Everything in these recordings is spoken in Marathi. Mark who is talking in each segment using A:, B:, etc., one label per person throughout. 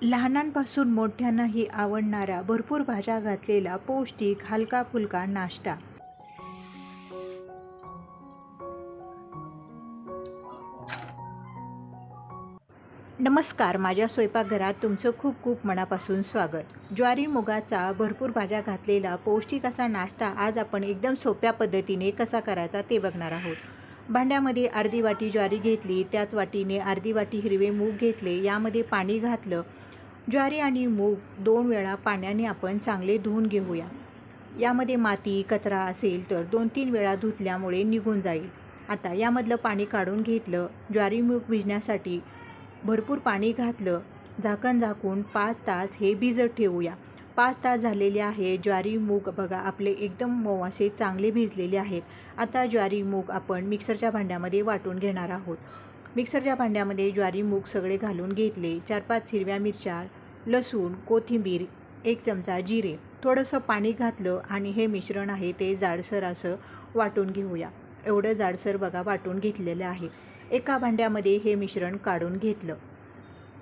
A: लहानांपासून मोठ्यांनाही आवडणारा भरपूर भाज्या घातलेला पौष्टिक हलका फुलका नाश्ता. नमस्कार, माझ्या स्वयंपाकघरात तुमचं खूप खूप मनापासून स्वागत. ज्वारी मुगाचा भरपूर भाज्या घातलेला पौष्टिक असा नाश्ता आज आपण एकदम सोप्या पद्धतीने कसा करायचा ते बघणार आहोत. भांड्यामध्ये अर्धी वाटी ज्वारी घेतली, त्याच वाटीने अर्धी वाटी हिरवे मूग घेतले, यामध्ये पाणी घातलं. ज्वारी आणि मूग 2 वेळा पाण्याने आपण चांगले धुवून घेऊया. यामध्ये माती कचरा असेल तर 2-3 वेळा धुतल्यामुळे निघून जाईल. आता यामधलं पाणी काढून घेतलं. ज्वारी मूग भिजण्यासाठी भरपूर पाणी घातलं. झाकण झाकून 5 तास हे भिजत ठेवूया. 5 तास झालेले आहे. ज्वारी मूग बघा आपले एकदम मऊ असे चांगले भिजलेले आहेत. आता ज्वारी मूग आपण मिक्सरच्या भांड्यामध्ये वाटून घेणार आहोत. मिक्सरच्या भांड्यामध्ये ज्वारी मूग सगळे घालून घेतले. 4-5 हिरव्या मिरच्या, लसूण, कोथिंबीर, 1 चमचा जिरे, थोडंसं पाणी घातलं आणि हे मिश्रण आहे ते जाडसर असं वाटून घेऊया. एवढं जाडसर बघा वाटून घेतलेलं आहे. एका भांड्यामध्ये हे मिश्रण काढून घेतलं.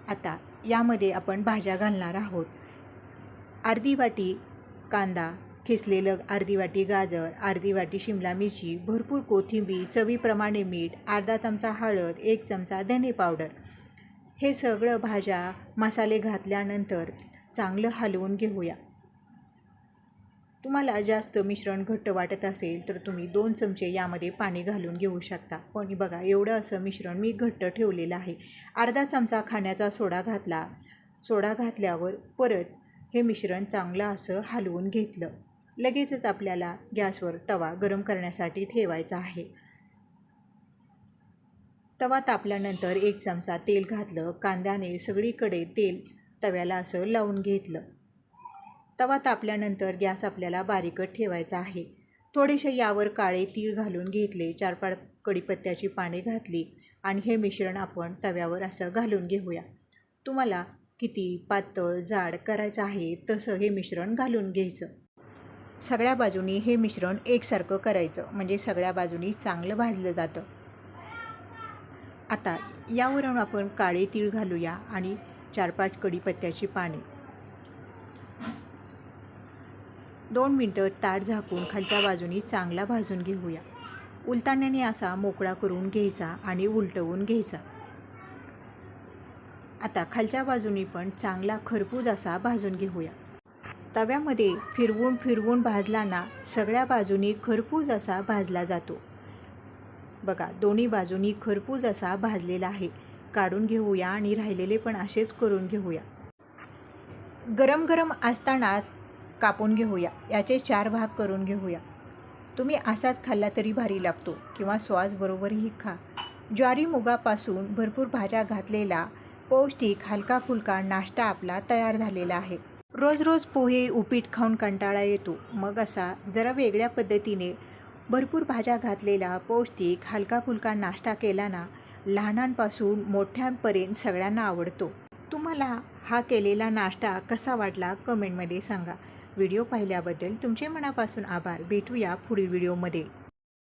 A: आता यामध्ये आपण भाज्या घालणार आहोत. अर्धी वाटी कांदा खिसलेलं, अर्धी वाटी गाजर, अर्धी वाटी शिमला मिरची, भरपूर कोथिंबीर, चवीप्रमाणे मीठ, अर्धा चमचा हळद, 1 चमचा धने पावडर. हे सगळं भाज्या मसाले घातल्यानंतर चांगलं हलवून घेऊया. तुम्हाला जास्त मिश्रण घट्ट वाटत असेल तर तुम्ही 2 चमचे यामध्ये पाणी घालून घेऊ शकता. पण बघा एवढं असं मिश्रण मी घट्ट ठेवलेलं आहे. अर्धा चमचा खाण्याचा सोडा घातला. सोडा घातल्यावर परत हे मिश्रण चांगलं असं हलवून घेतलं. लगेचच आपल्याला गॅसवर तवा गरम करण्यासाठी ठेवायचा आहे. तवा तापल्यानंतर 1 चमचा तेल घातलं. कांद्याने सगळीकडे तेल तव्याला असं लावून घेतलं. तवा तापल्यानंतर गॅस आपल्याला बारीकच ठेवायचा आहे. थोडेसे यावर काळे तीळ घालून घेतले. 4-5 कढीपत्त्याची पाने घातली आणि हे मिश्रण आपण तव्यावर असं घालून घेऊया. तुम्हाला किती पातळ जाड करायचं आहे तसं हे मिश्रण घालून घ्यायचं. सगळ्या बाजूनी हे मिश्रण एकसारखं करायचं, म्हणजे सगळ्या बाजूनी चांगलं भाजलं जातं. आता यावरून आपण काळे तीळ घालूया आणि 4-5 कढीपत्त्याची पाने. 2 मिनटं ताट झाकून खालच्या बाजूनी चांगला भाजून घेऊया. उलटाण्याने असा मोकळा करून घ्यायचा आणि उलटवून घ्यायचा. आता खालच्या बाजूनी पण चांगला खरपूस असा भाजून घेऊया. तव्यामध्ये फिरवून फिरवून भाजला ना सगळ्या बाजूनी खरपूस असा भाजला जातो. बघा दोन्ही बाजूनी खरपूस असा भाजलेला आहे. काढून घेऊया आणि राहिलेले पण असेच करून घेऊया. गरम गरम असताना कापून घेऊया. याचे 4 भाग करून घेऊया. तुम्ही असाच खाल्ला तरी भारी लागतो किंवा सॉस बरोबरही खा. ज्वारी मुगापासून भरपूर भाज्या घातलेला पौष्टिक हलका फुलका नाश्ता आपला तयार झालेला आहे. रोज रोज पोहे उपीट खाऊन कंटाळा येतो. मग असा जरा वेगळ्या पद्धतीने भरपूर भाज्या घातलेला पौष्टिक हलका फुलका नाश्ता केला ना लहानांपासून मोठ्यांपर्यंत सगळ्यांना आवडतो. तुम्हाला हा केलेला नाश्ता कसा वाटला कमेंटमध्ये सांगा. व्हिडिओ पाहिल्याबद्दल तुमचे मनापासून आभार. भेटूया पुढील व्हिडिओमध्ये.